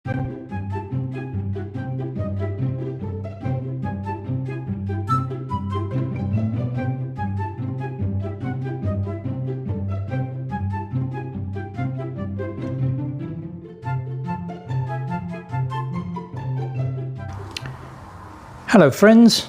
Hello friends,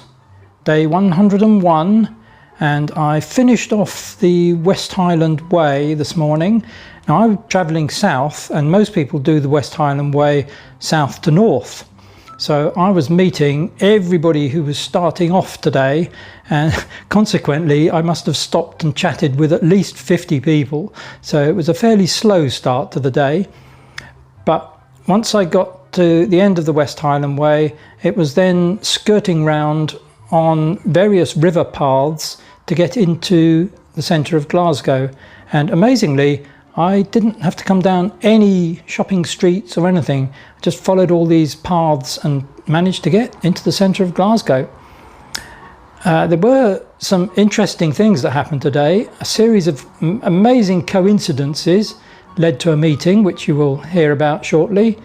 day 101, and I finished off the West Highland Way this morning. Now I'm travelling south, and most people do the West Highland Way south to north. So I was meeting everybody who was starting off today, and consequently I must have stopped and chatted with at least 50 people. So it was a fairly slow start to the day. But once I got to the end of the West Highland Way, it was then skirting round on various river paths to get into the centre of Glasgow. And amazingly, I didn't have to come down any shopping streets or anything. I just followed all these paths and managed to get into the centre of Glasgow. There were some interesting things that happened today. A series of amazing coincidences led to a meeting, which you will hear about shortly.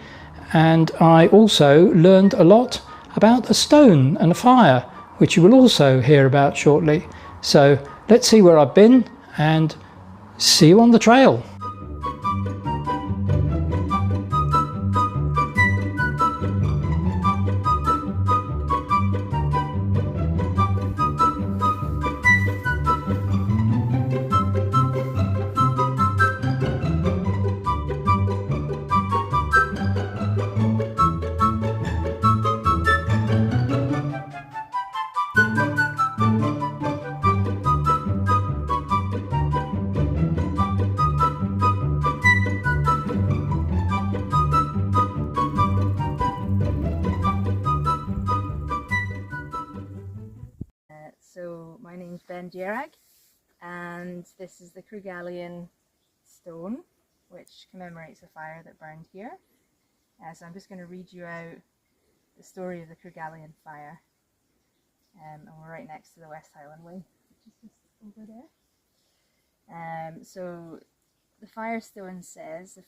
And I also learned a lot about a stone and a fire, which you will also hear about shortly. So let's see where I've been and see you on the trail. So my name's and this is the Killearn stone, which commemorates a fire that burned here. So I'm just going to read you out the story of the Killearn fire. And we're right next to the West Highland Way, which is just over there. So the firestone says, the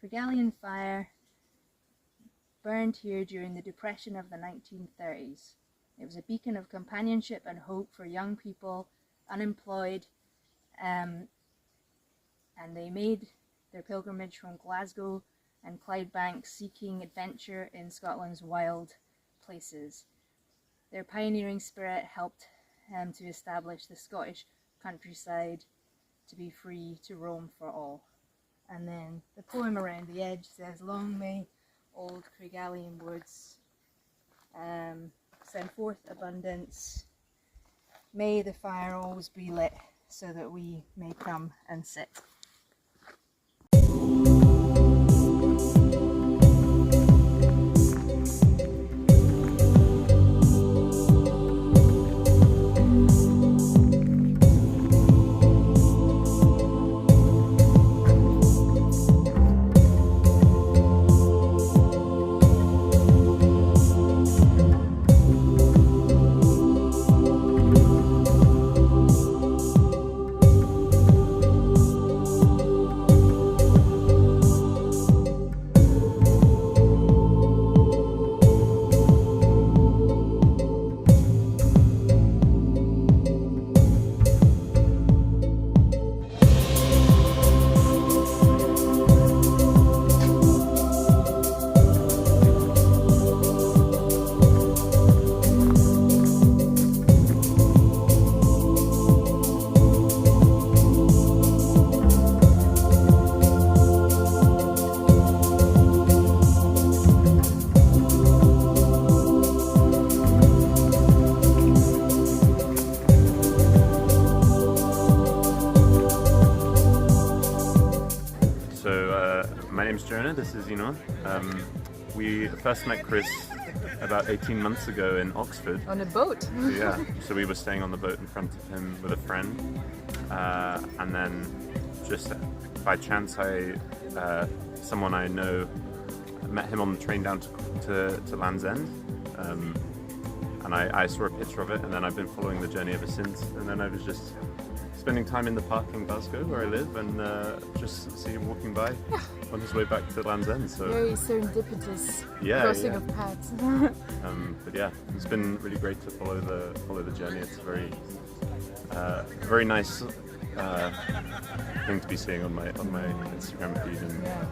Killearn fire burned here during the Depression of the 1930s. It was a beacon of companionship and hope for young people, unemployed, and they made their pilgrimage from Glasgow and Clydebank, seeking adventure in Scotland's wild places. Their pioneering spirit helped to establish the Scottish countryside to be free to roam for all. And then the poem around the edge says, "Long may old Killearn woods send forth abundance. May the fire always be lit so that we may come and sit." This is we first met Chris about 18 months ago in Oxford. On a boat. So we were staying on the boat in front of him with a friend, and then just by chance someone I know met him on the train down to Land's End, and I saw a picture of it, and then I've been following the journey ever since. And then I was just spending time in the park in Glasgow where I live, and just see him walking by on his way back to Land's End. So very serendipitous crossing of paths. but yeah, it's been really great to follow the journey. It's a very nice thing to be seeing on my Instagram feed. And, yeah.